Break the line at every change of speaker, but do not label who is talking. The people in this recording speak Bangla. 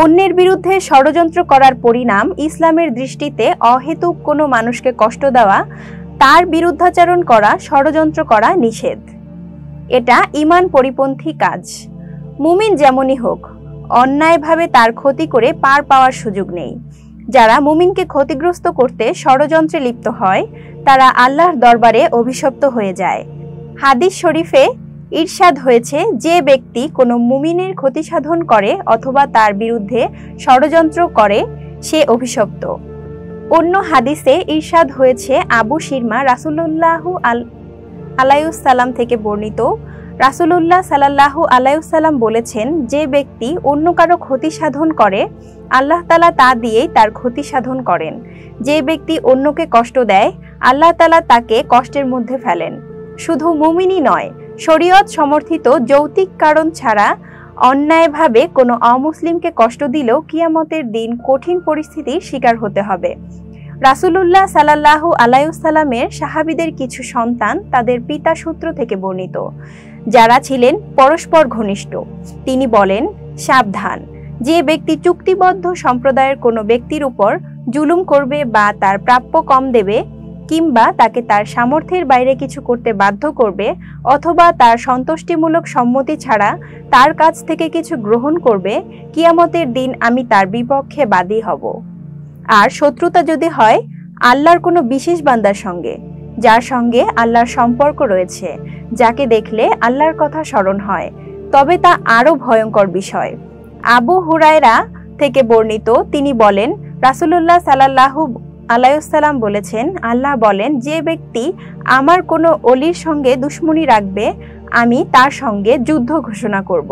অন্যের বিরুদ্ধে ষড়যন্ত্র করার পরিণাম ইসলামের দৃষ্টিতে অহেতুক কোনো মানুষকে কষ্ট দেওয়া, তার বিরুদ্ধাচরণ করা, ষড়যন্ত্র করা নিষেধ। এটা ঈমান পরিপন্থী কাজ। মুমিন যেমনই হোক, অন্যায়ভাবে তার ক্ষতি করে পার পাওয়ার সুযোগ নেই। যারা মুমিনকে ক্ষতিগ্রস্ত করতে ষড়যন্ত্রে লিপ্ত হয়, তারা আল্লাহর দরবারে অভিশপ্ত হয়ে যায়। হাদিস শরীফে ইরশাদ হয়েছে, যে ব্যক্তি কোনো মুমিনের ক্ষতি সাধন করে অথবা তার বিরুদ্ধে ষড়যন্ত্র করে সে অভিশপ্ত। অন্য হাদিসে ইরশাদ হয়েছে, আবু শিরমা রাসূলুল্লাহু আলাইহিসসালাম থেকে বর্ণিত, রাসূলুল্লাহ সাল্লাল্লাহু আলাইহিসসালাম বলেছেন, যে ব্যক্তি অন্য কারো ক্ষতি সাধন করে আল্লাহ তাআলা তা দিয়েই তার ক্ষতি সাধন করেন। যে ব্যক্তি অন্যকে কষ্ট দেয় আল্লাহ তাআলা তাকে কষ্টের মধ্যে ফেলেন। শুধু মুমিনই নয়, শরীয়ত সমর্থিত যৌক্তিক কারণ ছাড়া অন্যায়ভাবে কোনো অমুসলিমকে কষ্ট দিলেও কিয়ামতের দিন কঠিন পরিস্থিতির শিকার হতে হবে। রাসূলুল্লাহ সাল্লাল্লাহু আলাইহিসসালামের সাহাবীদের কিছু সন্তান তাদের পিতা সূত্র থেকে বর্ণিত, যারা ছিলেন পরস্পর ঘনিষ্ঠ। তিনি বলেন, সাবধান, যে ব্যক্তি চুক্তিবদ্ধ সম্প্রদায়ের কোনো ব্যক্তির উপর জুলুম করবে বা তার প্রাপ্য কম দেবে, কিংবা তাকে তার সামর্থ্যের বাইরে কিছু করতে বাধ্য করবে, অথবা তার সন্তুষ্টিমূলক সম্মতি ছাড়া তার কাছ থেকে কিছু গ্রহণ করবে, কিয়ামতের দিন আমি তার বিপক্ষে বাদী হব। আর শত্রুতা যদি হয় আল্লাহর কোনো বিশেষ বান্দার সঙ্গে, যার সঙ্গে আল্লাহর সম্পর্ক রয়েছে, যাকে দেখলে আল্লাহর কথা স্মরণ হয়, তবে তা আরো ভয়ঙ্কর বিষয়। আবু হুরায়রা থেকে বর্ণিত, তিনি বলেন, রাসূলুল্লাহ সাল্লাল্লাহু আলাইহিসসালাম বলেছেন, আল্লাহ বলেন, যে ব্যক্তি আমার কোনো অলির সঙ্গে দুশমনি রাখবে আমি তার সঙ্গে যুদ্ধ ঘোষণা করব।